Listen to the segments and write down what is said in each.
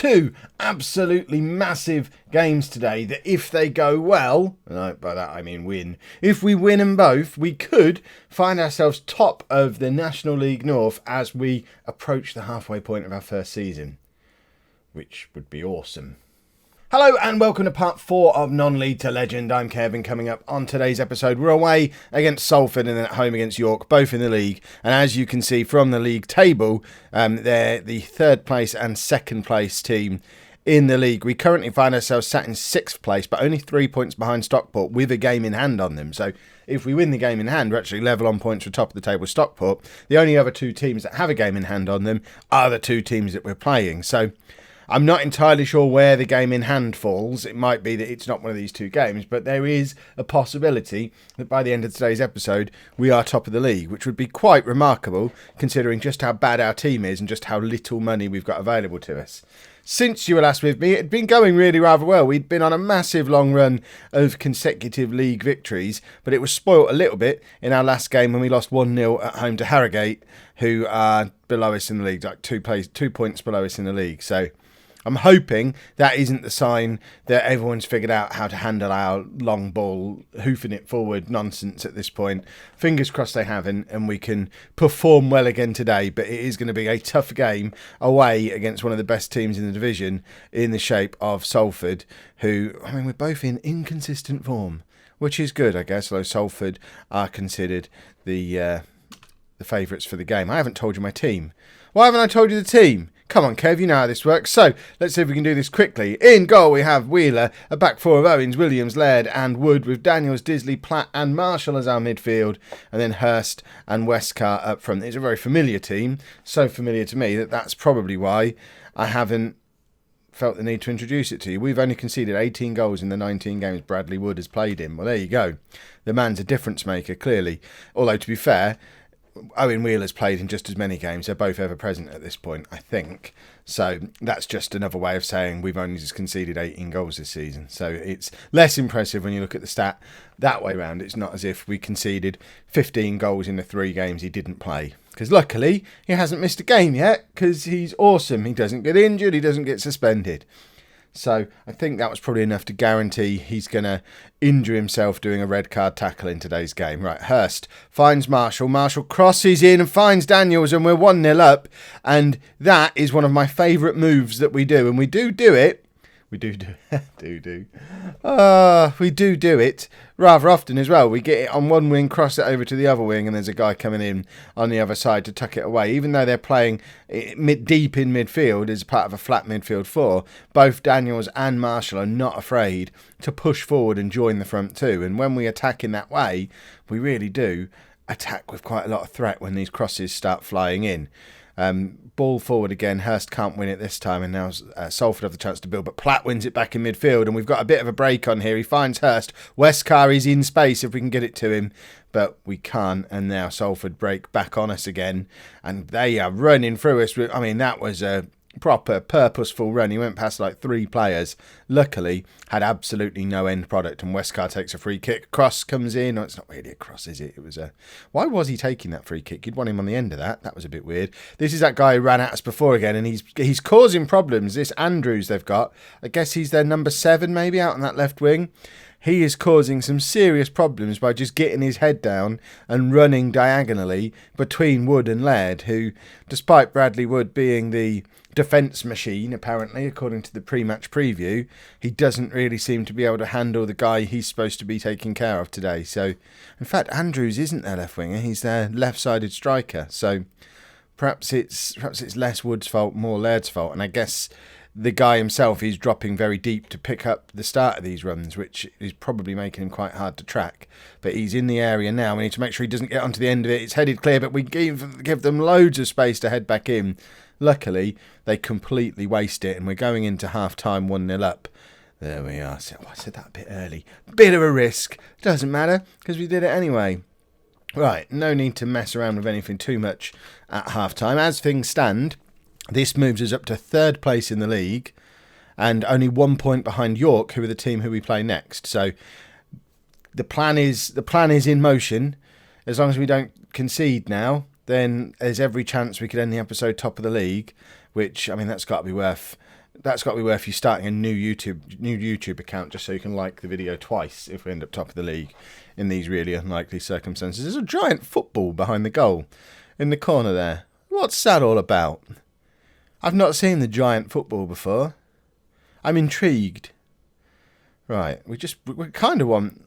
two absolutely massive games today that if they go well, and by that I mean win, if we win them both, we could find ourselves top of the National League North as we approach the halfway point of our first season, which would be awesome. Hello and welcome to part 4 of Non-League to Legend. I'm Kevin. Coming up on today's episode, we're away against Salford and then at home against York, both in the league. And as you can see from the league table, they're the third place and second place team in the league. We currently find ourselves sat in 6th place, but only 3 points behind Stockport with a game in hand on them. So if we win the game in hand, we're actually level on points for top of the table with Stockport. The only other two teams that have a game in hand on them are the two teams that we're playing. So I'm not entirely sure where the game in hand falls. It might be that it's not one of these two games, but there is a possibility that by the end of today's episode, we are top of the league, which would be quite remarkable considering just how bad our team is and just how little money we've got available to us. Since you were last with me, it had been going really rather well. We'd been on a massive long run of consecutive league victories, but it was spoilt a little bit in our last game when we lost 1-0 at home to Harrogate, who are below us in the league, like 2 points below us in the league. So I'm hoping that isn't the sign that everyone's figured out how to handle our long ball, hoofing it forward nonsense at this point. Fingers crossed they haven't, and we can perform well again today. But it is going to be a tough game away against one of the best teams in the division in the shape of Salford, who, I mean, we're both in inconsistent form, which is good, I guess, although Salford are considered the favourites for the game. I haven't told you my team. Why haven't I told you the team? Come on, Kev, you know how this works. So, let's see if we can do this quickly. In goal, we have Wheeler, a back four of Owens, Williams, Laird and Wood, with Daniels, Disley, Platt and Marshall as our midfield, and then Hurst and Westcar up front. It's a very familiar team, so familiar to me that that's probably why I haven't felt the need to introduce it to you. We've only conceded 18 goals in the 19 games Bradley Wood has played in. Well, there you go. The man's a difference maker, clearly. Although, to be fair, Owen Wheeler's played in just as many games. They're both ever present at this point, I think. So that's just another way of saying we've only just conceded 18 goals this season. So it's less impressive when you look at the stat that way round. It's not as if we conceded 15 goals in the 3 games he didn't play. Because luckily, he hasn't missed a game yet because he's awesome. He doesn't get injured. He doesn't get suspended. So I think that was probably enough to guarantee he's going to injure himself doing a red card tackle in today's game. Right, Hurst finds Marshall. Marshall crosses in and finds Daniels, and we're 1-0 up. And that is one of my favourite moves that we do. And we do it. We do it rather often as well. We get it on one wing, cross it over to the other wing, and there's a guy coming in on the other side to tuck it away. Even though they're playing deep in midfield as part of a flat midfield 4, both Daniels and Marshall are not afraid to push forward and join the front two. And when we attack in that way, we really do attack with quite a lot of threat when these crosses start flying in. Ball forward again. Hurst can't win it this time, and now Salford have the chance to build, but Platt wins it back in midfield, and we've got a bit of a break on here. He finds Hurst. Westcar is in space if we can get it to him, but we can't, and now Salford break back on us again, and they are running through us. I mean, that was a proper purposeful run. He went past like 3 players. Luckily, had absolutely no end product, and Westcar takes a free kick. Cross comes in. No, it's not really a cross, is it? It was a... Why was he taking that free kick? You'd want him on the end of that. That was a bit weird. This is that guy who ran at us before again, and he's causing problems. This Andrews they've got. I guess he's their number 7 maybe out on that left wing. He is causing some serious problems by just getting his head down and running diagonally between Wood and Laird, who, despite Bradley Wood being the defence machine, apparently, according to the pre-match preview, he doesn't really seem to be able to handle the guy he's supposed to be taking care of today. So, in fact, Andrews isn't their left winger, he's their left-sided striker. So perhaps it's less Wood's fault, more Laird's fault, and I guess the guy himself is dropping very deep to pick up the start of these runs, which is probably making him quite hard to track. But he's in the area now. We need to make sure he doesn't get onto the end of it. It's headed clear, but we give them loads of space to head back in. Luckily, they completely waste it, and we're going into half-time 1-0 up. There we are. So, I said that a bit early. Bit of a risk. Doesn't matter, because we did it anyway. Right, no need to mess around with anything too much at half-time. As things stand, this moves us up to 3rd place in the league and only 1 point behind York, who are the team who we play next. So the plan is in motion. As long as we don't concede now, then there's every chance we could end the episode top of the league, which, I mean, that's got to be worth that's got to be worth you starting a new YouTube account just so you can like the video twice if we end up top of the league in these really unlikely circumstances. There's a giant football behind the goal in the corner there. What's that all about? I've not seen the giant football before. I'm intrigued. Right, we kind of want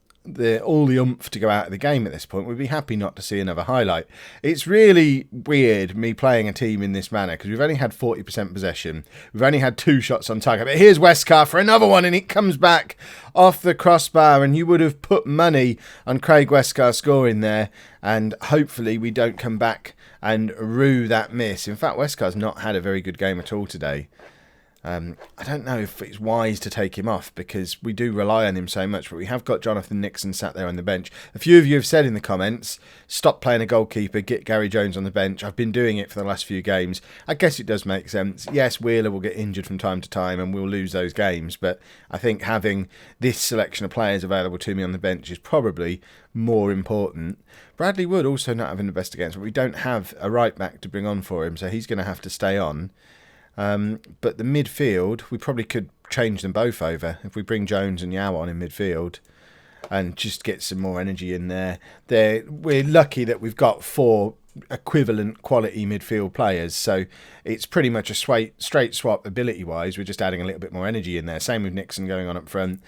all the oomph to go out of the game at this point. We'd be happy not to see another highlight. It's really weird me playing a team in this manner because we've only had 40% possession. We've only had 2 shots on target. But here's Westcar for another one, and it comes back off the crossbar, and you would have put money on Craig Westcar scoring there, and hopefully we don't come back and rue that miss. In fact, Westcar's not had a very good game at all today. I don't know if it's wise to take him off because we do rely on him so much, but we have got Jonathan Nixon sat there on the bench. A few of you have said in the comments, stop playing a goalkeeper, get Gary Jones on the bench. I've been doing it for the last few games. I guess it does make sense. Yes, Wheeler will get injured from time to time and we'll lose those games, but I think having this selection of players available to me on the bench is probably more important. Bradley Wood also not having the best against, but we don't have a right back to bring on for him, so he's going to have to stay on. But the midfield, we probably could change them both over if we bring Jones and Yao on in midfield and just get some more energy in there. We're lucky that we've got 4 equivalent quality midfield players, so it's pretty much a straight swap ability wise. We're just adding a little bit more energy in there. Same with Nixon going on up front,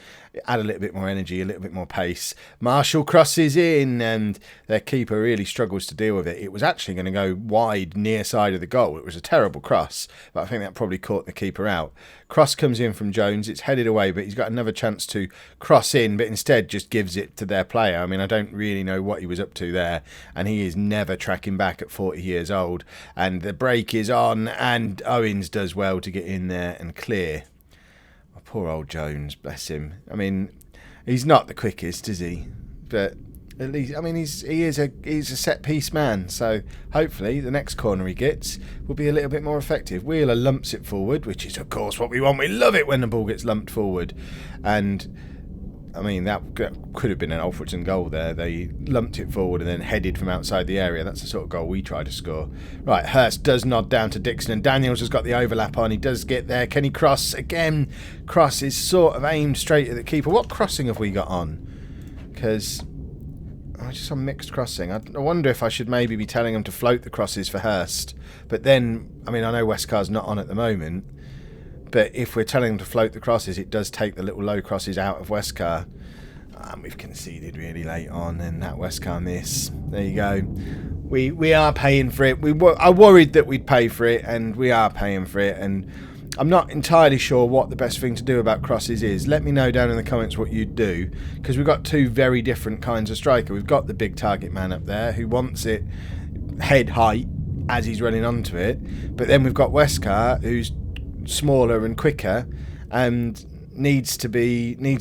add a little bit more energy, a little bit more pace. Marshall crosses in and their keeper really struggles to deal with it. It was actually going to go wide near side of the goal. It was a terrible cross, but I think that probably caught the keeper out. Cross comes in from Jones, it's headed away, but he's got another chance to cross in, but instead just gives it to their player. I mean, I don't really know what he was up to there, and he is never tracking back at 40 years old. And the break is on, and Owens does well to get in there and clear. Oh, poor old Jones, bless him. I mean, he's not the quickest, is he? But at least, I mean, he's a set piece man, so hopefully the next corner he gets will be a little bit more effective. Wheeler lumps it forward, which is of course what we want. We love it when the ball gets lumped forward, and I mean that could have been an Alfreton goal there. They lumped it forward and then headed from outside the area. That's the sort of goal we try to score. Right, Hurst does nod down to Dixon, and Daniels has got the overlap on. He does get there. Can he cross again? Cross is sort of aimed straight at the keeper. What crossing have we got on? Because just on mixed crossing. I wonder if I should maybe be telling him to float the crosses for Hurst. But then, I mean, I know Westcar's not on at the moment, but if we're telling him to float the crosses, it does take the little low crosses out of Westcar. And we've conceded really late on, and that Westcar miss. There you go. We are paying for it. I worried that we'd pay for it, and we are paying for it. And I'm not entirely sure what the best thing to do about crosses is. Let me know down in the comments what you'd do, because we've got 2 very different kinds of striker. We've got the big target man up there who wants it head height as he's running onto it, but then we've got Westcar who's smaller and quicker and needs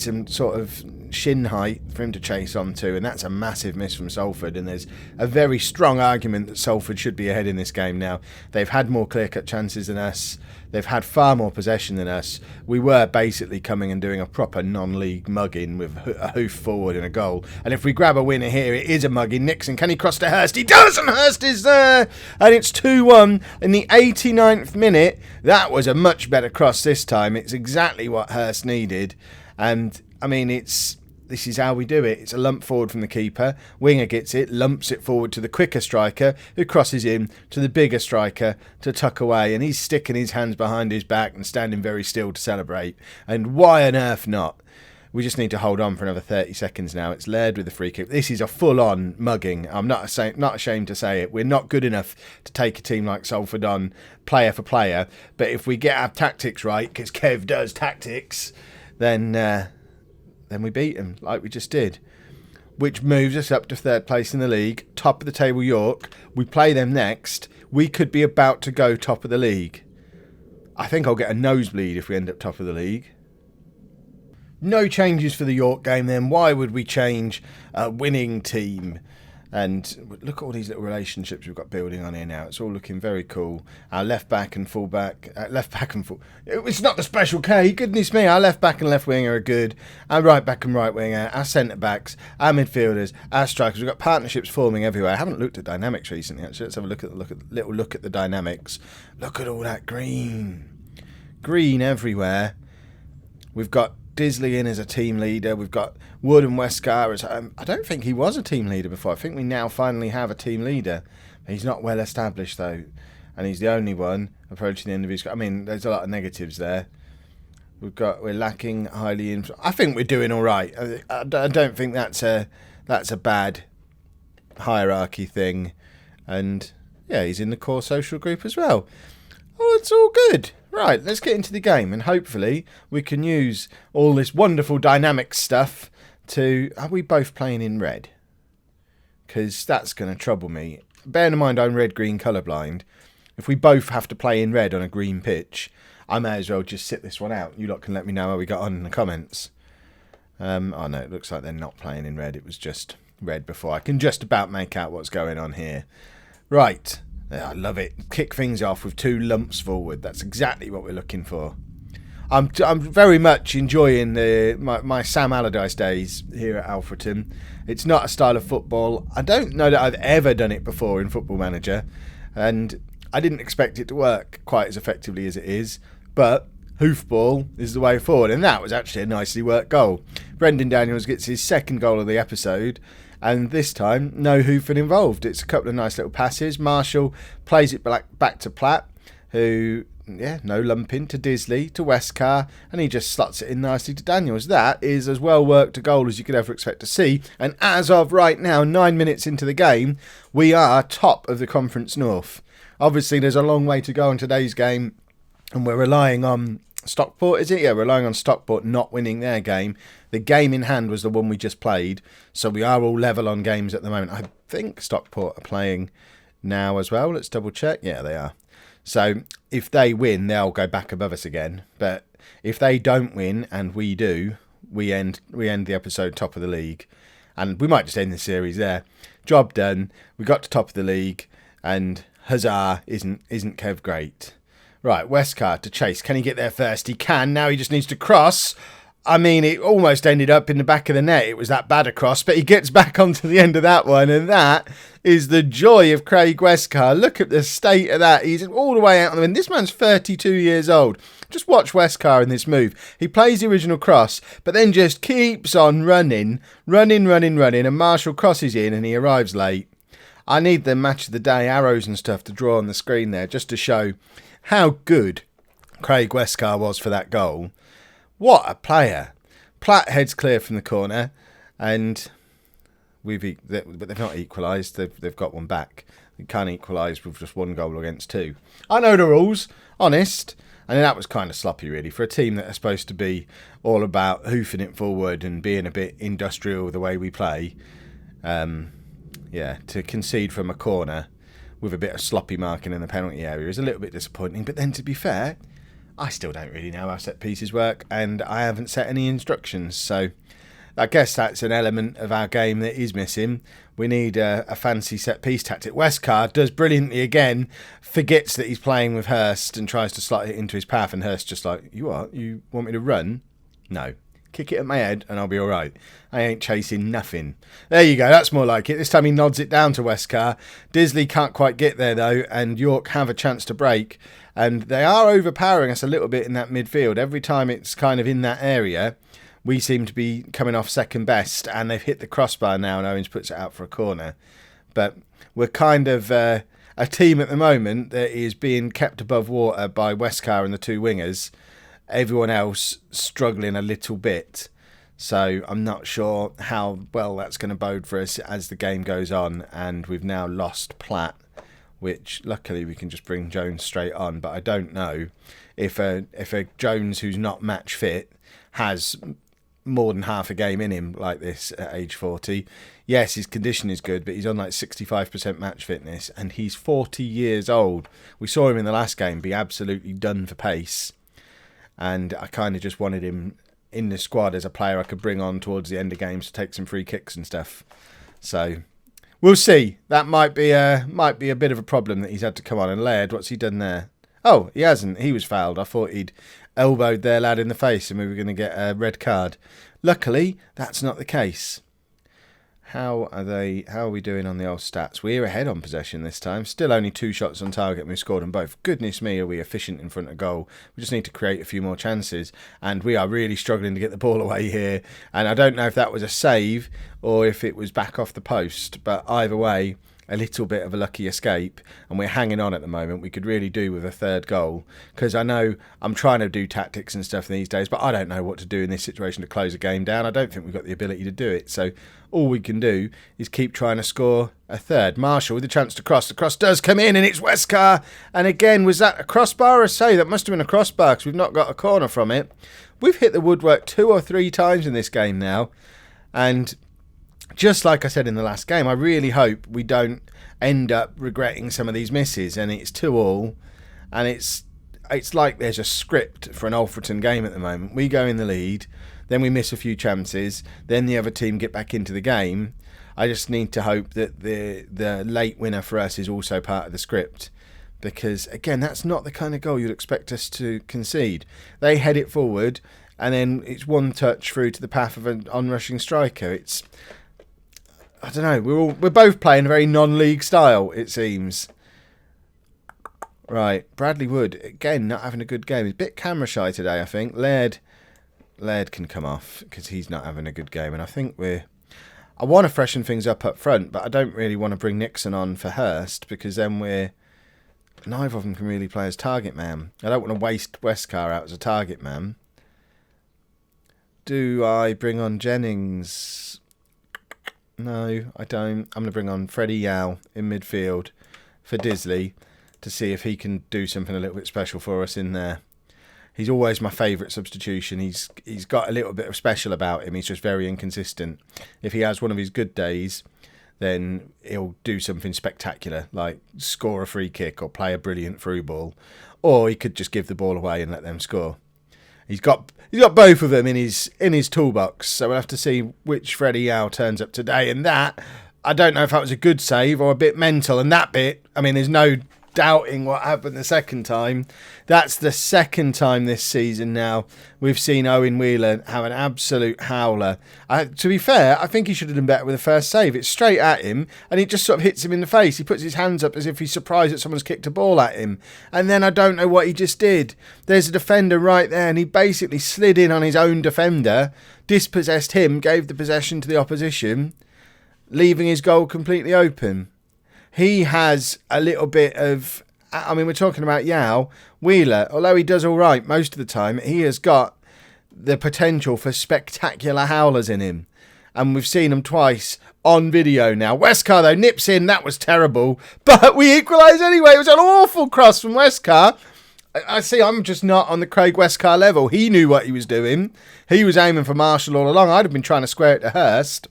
some sort of shin height for him to chase onto, and that's a massive miss from Salford. And there's a very strong argument that Salford should be ahead in this game now. They've had more clear-cut chances than us. They've had far more possession than us. We were basically coming and doing a proper non-league mugging with a hoof forward and a goal. And if we grab a winner here, it is a mugging. Nixon, can he cross to Hurst? He does, and Hurst is there! And it's 2-1 in the 89th minute. That was a much better cross this time. It's exactly what Hurst needed. And, I mean, this is how we do it. It's a lump forward from the keeper. Winger gets it, lumps it forward to the quicker striker, who crosses in to the bigger striker to tuck away. And he's sticking his hands behind his back and standing very still to celebrate. And why on earth not? We just need to hold on for another 30 seconds now. It's Laird with the free kick. This is a full-on mugging. I'm not ashamed to say it. We're not good enough to take a team like Salford on player for player. But if we get our tactics right, because Kev does tactics, then we beat them like we just did, which moves us up to 3rd place in the league, top of the table York. We play them next. We could be about to go top of the league. I think I'll get a nosebleed if we end up top of the league. No changes for the York game then. Why would we change a winning team? And look at all these little relationships we've got building on here now. It's all looking very cool. Our left back and full back, it's not the special K, goodness me. Our left back and left winger are good. Our right back and right winger, our centre backs, our midfielders, our strikers. We've got partnerships forming everywhere. I haven't looked at dynamics recently, actually. Let's have a look at the dynamics. Look at all that green. green everywhere. We've got Disley in as a team leader. We've got Wood and Westcar as... I don't think he was a team leader before. I think we now finally have a team leader. He's not well established, though. And he's the only one approaching the end of his... I mean, there's a lot of negatives there. We're lacking highly... I think we're doing all right. I don't think that's a bad hierarchy thing. And, yeah, he's in the core social group as well. Oh, it's all good. Right, let's get into the game, and hopefully we can use all this wonderful dynamic stuff to... Are we both playing in red? Because that's going to trouble me. Bearing in mind I'm red-green colourblind, if we both have to play in red on a green pitch, I may as well just sit this one out. You lot can let me know how we got on in the comments. Oh no, it looks like they're not playing in red. It was just red before. I can just about make out what's going on here. Right. Yeah, I love it. Kick things off with 2 lumps forward. That's exactly what we're looking for. I'm very much enjoying my Sam Allardyce days here at Alfreton. It's not a style of football. I don't know that I've ever done it before in Football Manager, and I didn't expect it to work quite as effectively as it is. But hoofball is the way forward, and that was actually a nicely worked goal. Brendan Daniels gets his 2nd goal of the episode. And this time, no hoofing involved. It's a couple of nice little passes. Marshall plays it back to Platt, who, no lumping, to Disley, to Westcar, and he just slots it in nicely to Daniels. That is as well worked a goal as you could ever expect to see. And as of right now, 9 minutes into the game, we are top of the Conference North. Obviously, there's a long way to go in today's game, and we're relying on Stockport, is it? Yeah, relying on Stockport not winning their game. The game in hand was the one we just played, so we are all level on games at the moment. I think Stockport are playing now as well. Let's double check. Yeah, they are. So if they win, they'll go back above us again. But if they don't win and we do, we end the episode top of the league, and we might just end the series there. Job done. We got to top of the league, and huzzah! Isn't Kev great? Right, Westcar to Chase. Can he get there first? He can. Now he just needs to cross. I mean, it almost ended up in the back of the net. It was that bad a cross, but he gets back onto the end of that one, and that is the joy of Craig Westcar. Look at the state of that. He's all the way out on the end. This man's 32 years old. Just watch Westcar in this move. He plays the original cross, but then just keeps on running, and Marshall crosses in, and he arrives late. I need the match of the day arrows and stuff to draw on the screen there, just to show how good Craig Westcar was for that goal. What a player. Platt heads clear from the corner, and but they've not equalised. They've got one back. They can't equalise with just 1 goal against 2. I know the rules, honest. And that was kind of sloppy, really, for a team that are supposed to be all about hoofing it forward and being a bit industrial the way we play. To concede from a corner with a bit of sloppy marking in the penalty area is a little bit disappointing. But then, to be fair, I still don't really know how set pieces work, and I haven't set any instructions, so I guess that's an element of our game that is missing. We need a fancy set piece tactic. Westcar does brilliantly again, forgets that he's playing with Hurst and tries to slot it into his path, and Hurst just like, you what? You want me to run? No. Kick it at my head and I'll be alright. I ain't chasing nothing. There you go, that's more like it. This time he nods it down to Westcar. Disley can't quite get there though, and York have a chance to break. And they are overpowering us a little bit in that midfield. Every time it's kind of in that area, we seem to be coming off second best, and they've hit the crossbar now and Owens puts it out for a corner. But we're kind of a team at the moment that is being kept above water by Westcar and the 2 wingers. Everyone else struggling a little bit. So I'm not sure how well that's going to bode for us as the game goes on. And we've now lost Platt, which luckily we can just bring Jones straight on. But I don't know if a Jones who's not match fit has more than half a game in him like this at age 40. Yes, his condition is good, but he's on like 65% match fitness, and he's 40 years old. We saw him in the last game be absolutely done for pace, and I kind of just wanted him in the squad as a player I could bring on towards the end of games to take some free kicks and stuff. So we'll see. That might be a bit of a problem that he's had to come on. And Laird, what's he done there? Oh, he hasn't. He was fouled. I thought he'd elbowed their lad in the face and we were going to get a red card. Luckily, that's not the case. How are we doing on the old stats? We're ahead on possession this time. Still only 2 shots on target and we've scored them both. Goodness me, are we efficient in front of goal. We just need to create a few more chances. And we are really struggling to get the ball away here. And I don't know if that was a save or if it was back off the post. But either way, a little bit of a lucky escape, and we're hanging on at the moment. We could really do with a third goal, because I know I'm trying to do tactics and stuff these days, but I don't know what to do in this situation to close a game down. I don't think we've got the ability to do it, so all we can do is keep trying to score a third. Marshall with a chance to cross. The cross does come in, and it's Westcar, and again, was that a crossbar or a save? That must have been a crossbar, because we've not got a corner from it. We've hit the woodwork 2 or 3 times in this game now, and just like I said in the last game, I really hope we don't end up regretting some of these misses, and it's 2-2, and it's like there's a script for an Alfreton game at the moment. We go in the lead, then we miss a few chances, then the other team get back into the game. I just need to hope that the late winner for us is also part of the script, because again, that's not the kind of goal you'd expect us to concede. They head it forward, and then it's one touch through to the path of an onrushing striker. I don't know, we're both playing a very non-league style, it seems. Right, Bradley Wood, again, not having a good game. He's a bit camera shy today, I think. Laird can come off, because he's not having a good game. And I think I want to freshen things up front, but I don't really want to bring Nixon on for Hurst, because then neither of them can really play as target man. I don't want to waste Westcar out as a target man. Do I bring on Jennings? No, I don't. I'm going to bring on Freddie Yao in midfield for Disley to see if he can do something a little bit special for us in there. He's always my favourite substitution. He's got a little bit of special about him. He's just very inconsistent. If he has one of his good days, then he'll do something spectacular, like score a free kick or play a brilliant through ball. Or he could just give the ball away and let them score. He's got both of them in his toolbox, so we'll have to see which Freddie Yao turns up today. And that, I don't know if that was a good save or a bit mental. And that bit, I mean, there's no doubting what happened the second time. That's the second time this season now we've seen Owen Wheeler have an absolute howler. To be fair, I think he should have done better with the first save. It's straight at him and it just sort of hits him in the face. He puts his hands up as if he's surprised that someone's kicked a ball at him, and then I don't know what he just did. There's a defender right there and he basically slid in on his own defender, dispossessed him, gave the possession to the opposition, leaving his goal completely open. He has a little bit of, I mean, we're talking about Yao. Wheeler, although he does all right most of the time, he has got the potential for spectacular howlers in him. And we've seen him twice on video now. Westcar, though, nips in. That was terrible. But we equalise anyway. It was an awful cross from Westcar. I see, I'm just not on the Craig Westcar level. He knew what he was doing. He was aiming for Marshall all along. I'd have been trying to square it to Hurst.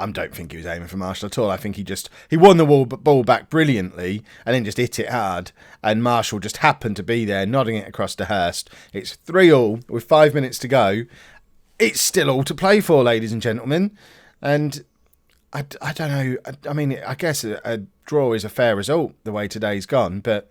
I don't think he was aiming for Marshall at all. I think he won the ball back brilliantly and then just hit it hard. And Marshall just happened to be there, nodding it across to Hurst. It's 3-3 with 5 minutes to go. It's still all to play for, ladies and gentlemen. And I don't know. I mean, I guess a draw is a fair result the way today's gone, but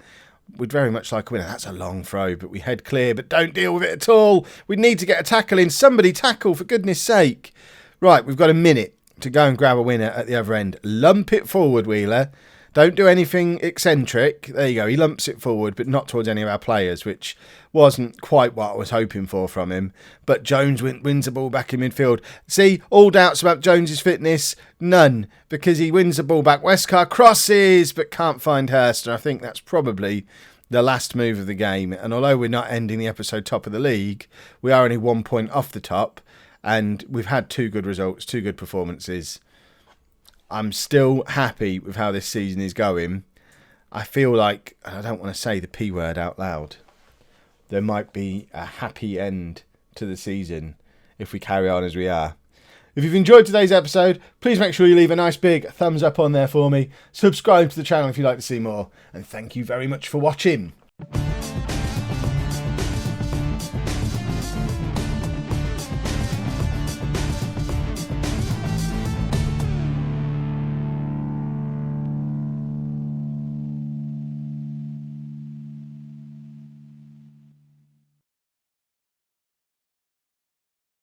we'd very much like a winner. That's a long throw, but we head clear, but don't deal with it at all. We need to get a tackle in. Somebody tackle, for goodness sake. Right, we've got a minute to go and grab a winner at the other end. Lump it forward, Wheeler. Don't do anything eccentric. There you go. He lumps it forward, but not towards any of our players, which wasn't quite what I was hoping for from him. But Jones wins the ball back in midfield. See, all doubts about Jones's fitness? None, because he wins the ball back. Westcar crosses, but can't find Hurst. And I think that's probably the last move of the game. And although we're not ending the episode top of the league, we are only 1 point off the top. And we've had 2 good results, 2 good performances. I'm still happy with how this season is going. I feel like, and I don't want to say the P word out loud, there might be a happy end to the season if we carry on as we are. If you've enjoyed today's episode, please make sure you leave a nice big thumbs up on there for me. Subscribe to the channel if you'd like to see more. And thank you very much for watching.